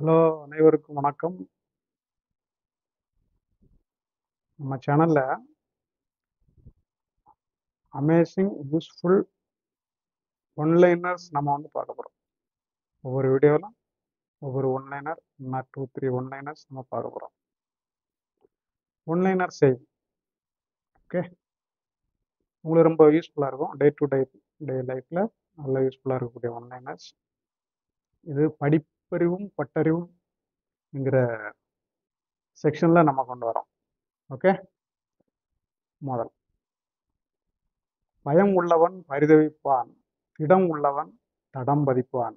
Hello, அனைவருக்கும் வணக்கம். நம்ம சேனல்ல அமேசிங், யூஸ்ஃபுல் ஒன்லைனர்ஸ் நம்ம பார்க்க போறோம். ஒவ்வொரு வீடியோல ஒவ்வொரு ஒன்லைனர், 2, 3 ஒன்லைனர்ஸ் நம்ம பார்க்க போறோம். ஒன்லைனர் செய்தி, ஓகே, உங்களுக்கு ரொம்ப யூஸ்ஃபுல்லா இருக்கும். டே டு டே லைஃப்ல நல்ல யூஸ்ஃபுல்லா இருக்கக்கூடிய ஒன்லைனர்ஸ். இது படிப்பறிவும் பட்டறிவும் என்கிற செக்ஷன்ல நம்ம கொண்டு வரோம். ஓகே, முதல் பயம் உள்ளவன் பரிதவிப்பான், திடம் உள்ளவன் தடம் பதிப்பான்.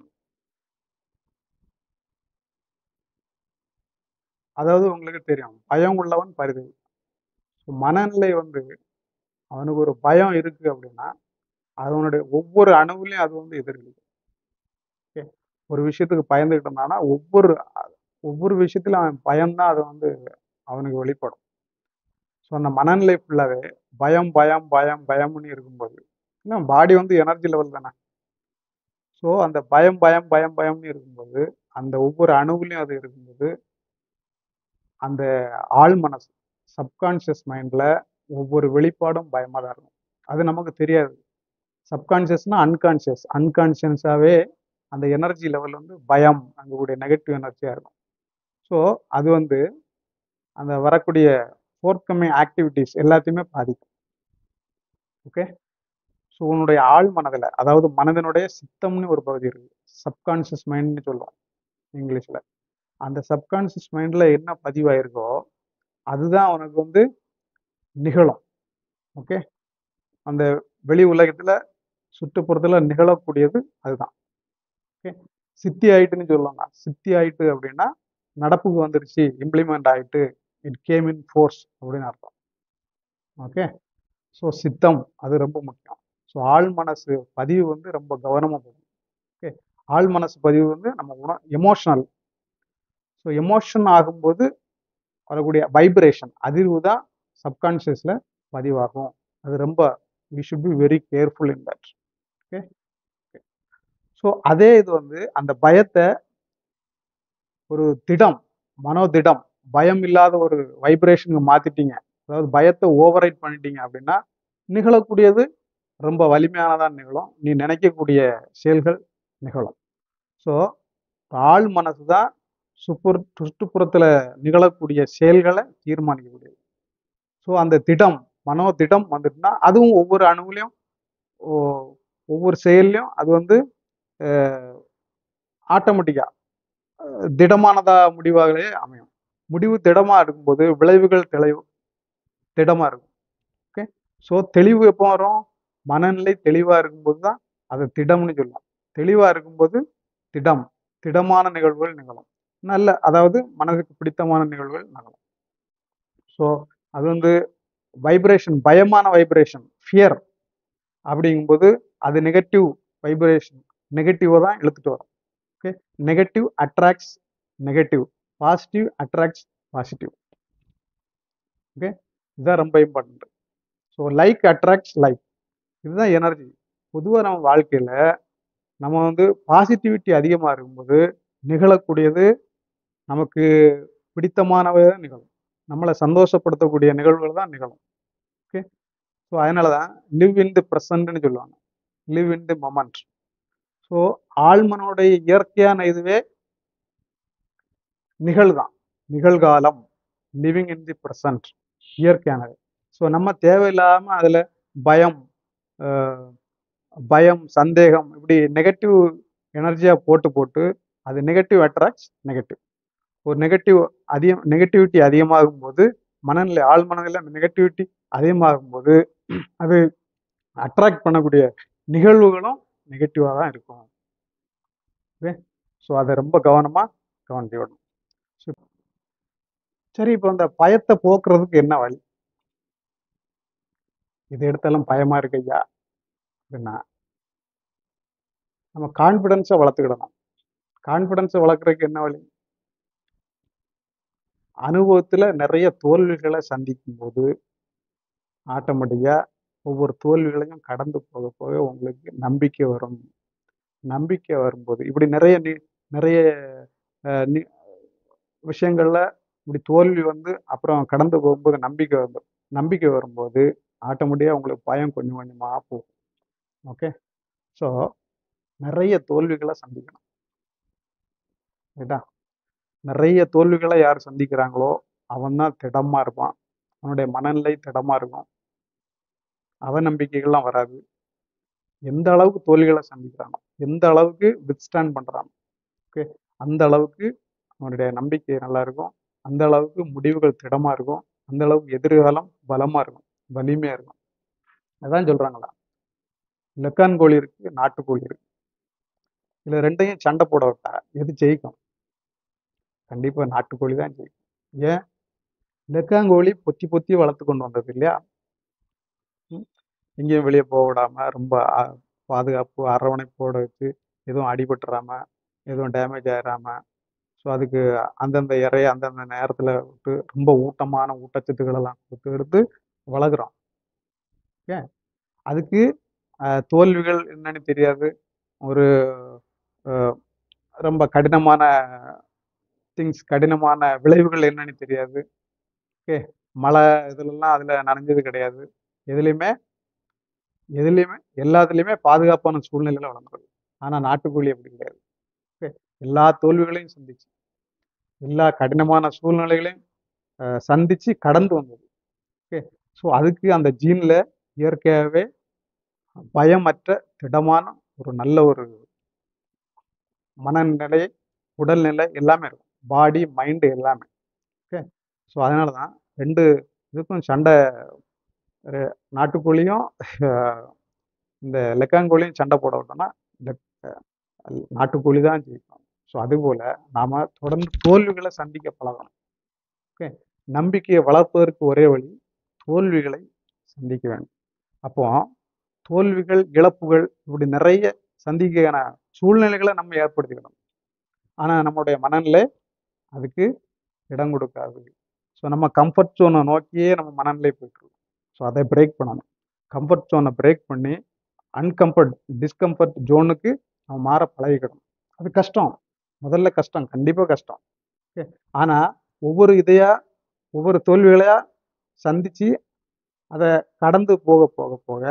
அதாவது உங்களுக்கு தெரியும், பயம் உள்ளவன் பரிதவி. மனநிலை அவனுக்கு ஒரு பயம் இருக்கு அப்படின்னா, அதனுடைய ஒவ்வொரு அணுவிலையும் அது எதிரொலிக்கும். ஓகே, ஒரு விஷயத்துக்கு பயந்துகிட்டு இருந்தானா ஒவ்வொரு விஷயத்திலும் அவன் பயம்தான் அது அவனுக்கு வெளிப்படும். ஸோ அந்த மனநிலை ஃபுல்லாவே பயம் பயம் பயம் பயம்னு இருக்கும்போது, ஏன்னா பாடி எனர்ஜி லெவல் தானே. ஸோ அந்த பயம் பயம் பயம் பயம்னு இருக்கும்போது, அந்த ஒவ்வொரு அணுவிலையும் அது இருக்கும்போது, அந்த ஆழ் மனசு, சப்கான்ஷியஸ் மைண்ட்ல ஒவ்வொரு வெளிப்பாடும் பயமா தான் இருக்கும். அது நமக்கு தெரியாது. சப்கான்ஷியஸ்னா அன்கான்ஷியஸாவே அந்த எனர்ஜி லெவல் பயம், அங்கக்கூடிய நெகட்டிவ் எனர்ஜியா இருக்கும். ஸோ அது அந்த வரக்கூடிய ஃபோர்த்கமிங் ஆக்டிவிட்டிஸ் எல்லாத்தையுமே பாதிக்கும். ஓகே, ஸோ உன்னுடைய ஆழ் மனதில், அதாவது மனதினுடைய சித்தம்னு ஒரு பகுதி இருக்கு, சப்கான்ஷியஸ் மைண்ட்னு சொல்லுவோம் இங்கிலீஷ்ல. அந்த சப்கான்ஷியஸ் மைண்ட்ல என்ன பதிவாயிருக்கோ அதுதான் அவனுக்கு நிகழும். ஓகே, அந்த வெளி உலகத்துல சுற்றுப்புறத்துல நிகழக்கூடியது அதுதான். ஓகே, சித்தி ஆயிட்டுன்னு சொல்லுவாங்க. சித்தி ஆயிட்டு அப்படின்னா நடப்புக்கு வந்துருச்சு, இம்ப்ளிமெண்ட் ஆயிட்டு, இட் கேம் இன் ஃபோர்ஸ் அப்படின்னு அர்த்தம். ஓகே, ஸோ சித்தம் அது ரொம்ப முக்கியம். ஸோ ஆழ் மனசு பதிவு ரொம்ப கவனமாக போகணும். ஓகே, ஆழ் மனசு பதிவு நம்ம எமோஷனல். ஸோ எமோஷன் ஆகும்போது வரக்கூடிய வைப்ரேஷன் அதிர்வு தான் சப்கான்ஷியஸ்ல பதிவாகும். அது ரொம்ப we should be very careful in that. Okay, so அதே இது அந்த பயத்தை ஒரு திடம், மனோதிடம், பயம் இல்லாத ஒரு வைப்ரேஷனுக்கு மாத்திட்டீங்க, அதாவது பயத்தை ஓவர் ரைட் பண்ணிட்டீங்க அப்படின்னா நிகழக்கூடியது ரொம்ப வலிமையானதான் நிகழும். நீ நினைக்கக்கூடிய செயல்கள் நிகழும். ஸோ ஆழ் மனசு தான் சுற்றுப்புறத்துல நிகழக்கூடிய செயல்களை தீர்மானிக்கக்கூடியது. ஸோ அந்த திடம், மனோதிடம் வந்துட்டுனா அதுவும் ஒவ்வொரு அணுவிலையும் ஒவ்வொரு செயல்லையும் அது ஆட்டோமேட்டிக்கா திடமானதா முடிவாகவே அமையும். முடிவு திடமா இருக்கும்போது விளைவுகள் திடமா இருக்கும். ஓகே, ஸோ தெளிவு எப்போ வரும்? மனநிலை தெளிவா இருக்கும்போது தான் அதை திடம்னு சொல்லலாம். தெளிவா இருக்கும்போது திடமான நிகழ்வுகள் நிகழும். அதாவது மனதுக்கு பிடித்தமான நிகழ்வுகள் நிகழும். ஸோ அது வைப்ரேஷன், பயமான வைப்ரேஷன், ஃபியர் அப்படிங்கும்போது அது நெகட்டிவ் வைப்ரேஷன், நெகட்டிவா தான் இழுத்துட்டு வரும். Okay, negative attracts negative, positive attracts positive. Okay, இதுதான் ரொம்ப important. So like attracts like, இதுதான் எனர்ஜி. பொதுவாக நம்ம வாழ்க்கையில நம்ம பாசிட்டிவிட்டி அதிகமாக இருக்கும்போது நிகழக்கூடியது நமக்கு பிடித்தமானவை தான் நிகழும். நம்மளை சந்தோஷப்படுத்தக்கூடிய நிகழ்வுகள் தான் நிகழும். ஓகே, ஸோ அதனால தான் லிவ் இன் தி ப்ரெசன்ட்னு சொல்லுவாங்க, live in the moment. So ஆழ்மனோடைய இயற்கையான இதுவே நிகழ்தான், நிகழ்காலம், லிவிங் இன் தி ப்ரெசன்ட், இயற்கையானது. ஸோ நம்ம தேவையில்லாம அதுல பயம், பயம், சந்தேகம், இப்படி நெகட்டிவ் எனர்ஜியா போட்டு அது நெகட்டிவ் அட்ராக்ட்ஸ் நெகட்டிவ். ஒரு நெகட்டிவிட்டி அதிகமாகும் போது, மனநிலை ஆழ் மனநிலை நெகட்டிவிட்டி அதிகமாகும் போது அது அட்ராக்ட் பண்ணக்கூடிய நிகழ்வுகளும் நெகட்டிவா தான் இருக்கும். ஓகே, ஸோ அதை ரொம்ப கவனமா கவனிச்சுக்கணும். சரி, இப்போ அந்த பயத்தை போக்குறதுக்கு என்ன வழி? இது எடுத்தாலும் பயமா இருக்கு ஐயா அப்படின்னா, நம்ம கான்பிடன்ஸை வளர்த்துக்கிடணும். கான்பிடன்ஸை வளர்க்குறதுக்கு என்ன வழி? அனுபவத்துல நிறைய தோல்விகளை சந்திக்கும் போது ஆட்டோமேட்டிக்கா ஒவ்வொரு தோல்விகளையும் கடந்து போக போக உங்களுக்கு நம்பிக்கை வரும். நம்பிக்கை வரும்போது இப்படி நிறைய விஷயங்கள்ல இப்படி தோல்வி வந்து அப்புறம் கடந்து போகும்போது நம்பிக்கை வரும்போது ஆட்டோமேட்டிக்காக உங்களுக்கு பயம் கொஞ்சம் கொஞ்சமாக போகும். ஓகே. ஸோ நிறைய தோல்விகளை சந்திக்கணும். ரைட்டா? நிறைய தோல்விகளை யார் சந்திக்கிறாங்களோ அவன் தான் திடமா இருப்பான். அவனுடைய மனநிலை திடமா இருக்கும். அவநம்பிக்கைகள்லாம் வராது. எந்த அளவுக்கு தோல்விகளை சந்திக்கிறானோ, எந்த அளவுக்கு வித்ஸ்டாண்ட் பண்றானோ, ஓகே, அந்த அளவுக்கு அவனுடைய நம்பிக்கை நல்லா இருக்கும். அந்த அளவுக்கு முடிவுகள் திடமா இருக்கும். அந்த அளவுக்கு எதிர்காலம் பலமா இருக்கும், வலிமையா இருக்கும். அதான் சொல்றாங்களா, லெக்கான் கோழி இருக்கு, நாட்டுக்கோழி இருக்கு. இதுல ரெண்டையும் சண்டை போட விட்டா எது ஜெயிக்கும்? கண்டிப்பா நாட்டுக்கோழி தான் ஜெயிக்கும். ஏன்? லெக்காங்கோழி பொத்தி பொத்தி வளர்த்து கொண்டு வந்தது இல்லையா? ம். எங்கேயும் வெளியே போக விடாம ரொம்ப பாதுகாப்பு அரவணைப்போட வச்சு எதுவும் அடிபட்டுறாம, எதுவும் டேமேஜ் ஆயிடாம, ஸோ அதுக்கு அந்தந்த இறைய அந்தந்த நேரத்தில் விட்டு ரொம்ப ஊட்டமான ஊட்டச்சத்துக்கள் எல்லாம் கொடுத்து எடுத்து வளர்க்குறோம். ஓகே. அதுக்கு தோல்விகள் என்னன்னு தெரியாது. ஒரு அஹ், ரொம்ப கடினமான கடினமான விளைவுகள் என்னன்னு தெரியாது. ஓகே. மழை இதுலலாம் அதுல நனைஞ்சது கிடையாது. எதுலையுமே எதுலையுமே எல்லாத்துலேயுமே பாதுகாப்பான சூழ்நிலையில வளர்ந்துருது. ஆனா நாட்டுக்கோழி அப்படி கிடையாது. ஓகே. எல்லா தோல்விகளையும் சந்திச்சு, எல்லா கடினமான சூழ்நிலைகளையும் சந்திச்சு கடந்து வந்தது. ஓகே. ஸோ அதுக்கு அந்த ஜீன்ல இயற்கையாகவே பயமற்ற திடமான ஒரு நல்ல ஒரு மனநிலை, உடல்நிலை எல்லாமே இருக்கும். பாடி, மைண்டு எல்லாமே. ஓகே. ஸோ அதனால தான் ரெண்டு இதுக்கும் சண்டை. நாட்டுக்கோழியும் இந்த லெக்காங்கோழியும் சண்டை போட விட்டோம்னா இந்த நாட்டுக்கோழி தான் ஜெயிக்கும். ஸோ அதுபோல நாம தொடர்ந்து தோல்விகளை சந்திக்க பழகணும். ஓகே. நம்பிக்கையை வளர்ப்பதற்கு ஒரே வழி தோல்விகளை சந்திக்க வேண்டும். அப்போ தோல்விகள், இழப்புகள் இப்படி நிறைய சந்திக்கான சூழ்நிலைகளை நம்ம ஏற்படுத்திக்கணும். ஆனா நம்மளுடைய மனநிலை அதுக்கு இடம் கொடுக்காது. ஸோ நம்ம கம்ஃபர்ட் ஜோனை நோக்கியே நம்ம மனநிலை போயிட்டு இருக்கோம். ஸோ அதை பிரேக் பண்ணணும். கம்ஃபர்ட் ஜோனை பிரேக் பண்ணி டிஸ்கம்ஃபர்ட் ஜோனுக்கு நம்ம மாற பழகிக்கணும். அது கஷ்டம். முதல்ல கஷ்டம், கண்டிப்பா கஷ்டம். ஓகே. ஆனா ஒவ்வொரு தோல்விகளையா சந்திச்சு அதை கடந்து போக போக போக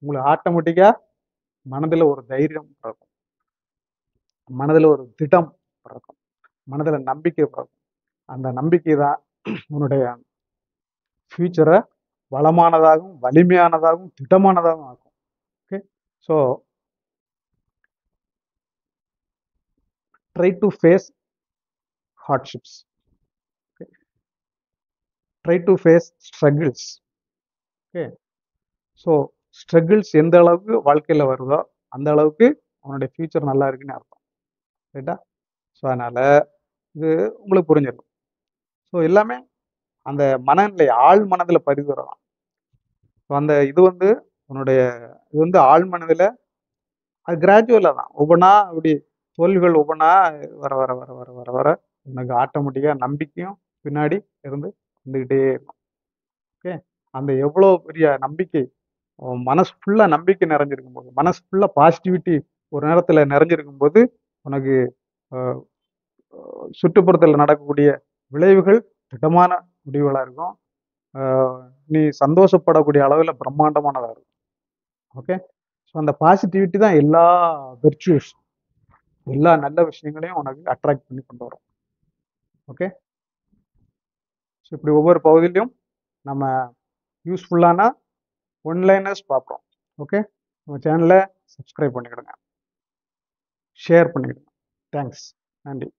உங்களுக்கு ஆட்டோமேட்டிக்கா மனதுல ஒரு தைரியம் பிறக்கும், மனதுல ஒரு திடம் பிறக்கும், மனதுல நம்பிக்கை பிறக்கும். அந்த நம்பிக்கை தான் உன்னுடைய ஃபியூச்சரை வளமானதாகவும் வலிமையானதாகவும் திடமானதாகவும் ஆக்கும். Okay. So try to face hardships, try to face struggles. Okay. So struggles எந்த அளவுக்கு வாழ்க்கையில் வருதோ அந்த அளவுக்கு அவனுடைய ஃபியூச்சர் நல்லா இருக்குன்னு அர்த்தம். ரைட்டா? ஸோ அதனால் இது உங்களுக்கு புரிஞ்சிடும். ஸோ எல்லாமே அந்த மனநிலை ஆழ் மனதில் பதிவு வரலாம். ஸோ அந்த உன்னுடைய இது ஆழ் மனதில் அது கிராஜுவலாக தான் ஒவ்வொன்றா அப்படி தோல்விகள் ஒவ்வொன்றா வர வர வர வர வர வர உனக்கு ஆட்டோமேட்டிக்காக நம்பிக்கையும் பின்னாடி இருந்து வந்துக்கிட்டே இருக்கும். ஓகே. அந்த எவ்வளோ பெரிய நம்பிக்கை மனசு ஃபுல்லாக நம்பிக்கை நிறைஞ்சிருக்கும் போது, மனசு ஃபுல்லாக பாசிட்டிவிட்டி ஒரு நேரத்தில் நிறைஞ்சிருக்கும் போது உனக்கு சுற்றுப்புறத்தில் நடக்கக்கூடிய விளைவுகள் திடமான முடிவுகளாக இருக்கும். நீ சந்தோஷப்படக்கூடிய அளவில் பிரம்மாண்டமானதாக இருக்கும். ஓகே. ஸோ அந்த பாசிட்டிவிட்டி தான் எல்லா வெர்ச்சுவஸ், எல்லா நல்ல விஷயங்களையும் உனக்கு அட்ராக்ட் பண்ணி கொண்டு வரும். ஓகே. ஸோ இப்படி ஒவ்வொரு பகுதியிலையும் நம்ம யூஸ்ஃபுல்லான ஒன்லைனர்ஸ் பார்ப்போம். ஓகே. நம்ம சேனலை சப்ஸ்கிரைப் பண்ணிக்கிடுங்க, ஷேர் பண்ணிக்கிடுங்க. தேங்க்ஸ். நன்றி.